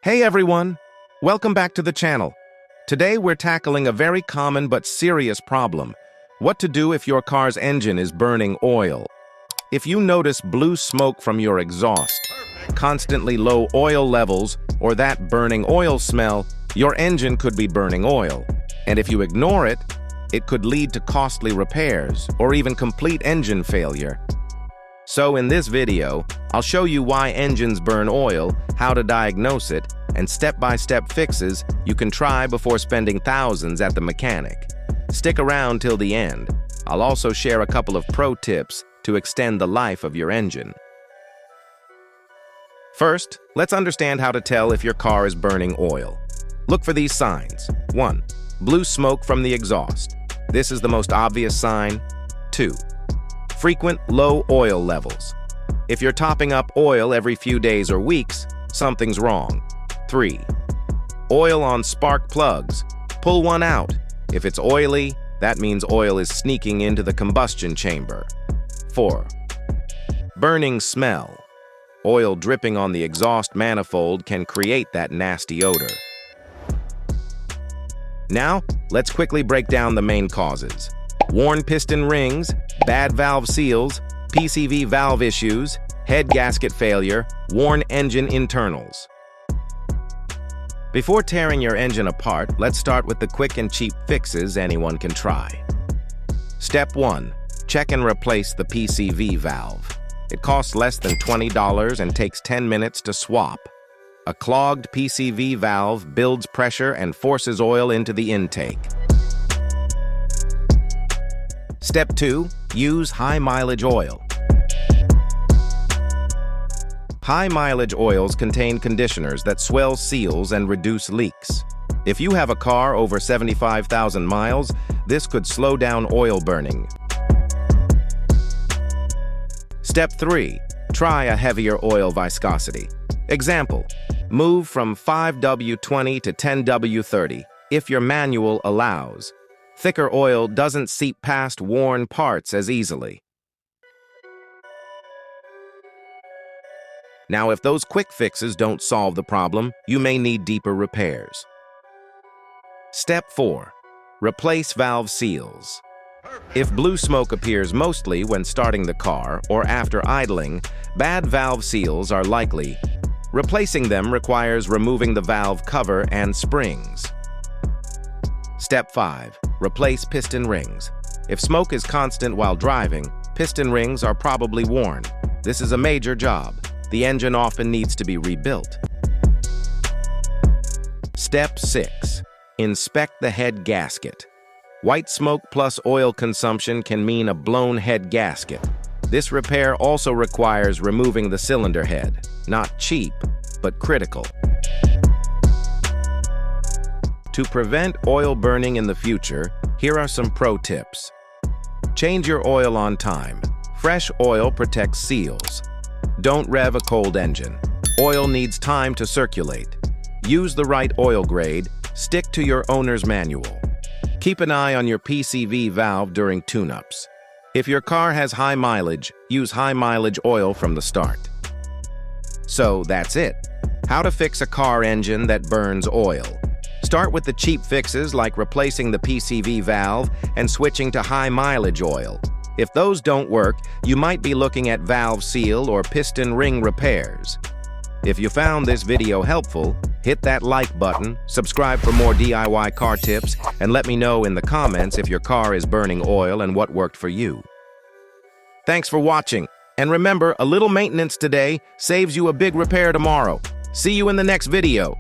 Hey everyone! Welcome back to the channel. Today we're tackling a very common but serious problem. What to do if your car's engine is burning oil. If you notice blue smoke from your exhaust, constantly low oil levels, or that burning oil smell, your engine could be burning oil. And if you ignore it, it could lead to costly repairs or even complete engine failure. So in this video, I'll show you why engines burn oil, how to diagnose it, and step-by-step fixes you can try before spending thousands at the mechanic. Stick around till the end. I'll also share a couple of pro tips to extend the life of your engine. First, let's understand how to tell if your car is burning oil. Look for these signs. 1. Blue smoke from the exhaust. This is the most obvious sign. 2. Frequent low oil levels. If you're topping up oil every few days or weeks, something's wrong. 3. Oil on spark plugs. Pull one out. If it's oily, that means oil is sneaking into the combustion chamber. 4. Burning smell. Oil dripping on the exhaust manifold can create that nasty odor. Now, let's quickly break down the main causes. Worn piston rings, bad valve seals, PCV valve issues, head gasket failure, worn engine internals. Before tearing your engine apart, let's start with the quick and cheap fixes anyone can try. Step 1. Check and replace the PCV valve. It costs less than $20 and takes 10 minutes to swap. A clogged PCV valve builds pressure and forces oil into the intake. Step 2. Use high-mileage oil. High-mileage oils contain conditioners that swell seals and reduce leaks. If you have a car over 75,000 miles, this could slow down oil burning. Step 3. Try a heavier oil viscosity. Example: move from 5W20 to 10W30 if your manual allows. Thicker oil doesn't seep past worn parts as easily. Now, if those quick fixes don't solve the problem, you may need deeper repairs. Step 4. Replace valve seals. If blue smoke appears mostly when starting the car or after idling, bad valve seals are likely. Replacing them requires removing the valve cover and springs. Step 5. Replace piston rings. If smoke is constant while driving, piston rings are probably worn. This is a major job. The engine often needs to be rebuilt. Step 6. Inspect the head gasket. White smoke plus oil consumption can mean a blown head gasket. This repair also requires removing the cylinder head. Not cheap, but critical. To prevent oil burning in the future, here are some pro tips. Change your oil on time. Fresh oil protects seals. Don't rev a cold engine. Oil needs time to circulate. Use the right oil grade. Stick to your owner's manual. Keep an eye on your PCV valve during tune-ups. If your car has high mileage, use high-mileage oil from the start. So that's it. How to fix a car engine that burns oil. Start with the cheap fixes like replacing the PCV valve and switching to high-mileage oil. If those don't work, you might be looking at valve seal or piston ring repairs. If you found this video helpful, hit that like button, subscribe for more DIY car tips, and let me know in the comments if your car is burning oil and what worked for you. Thanks for watching, and remember, a little maintenance today saves you a big repair tomorrow. See you in the next video.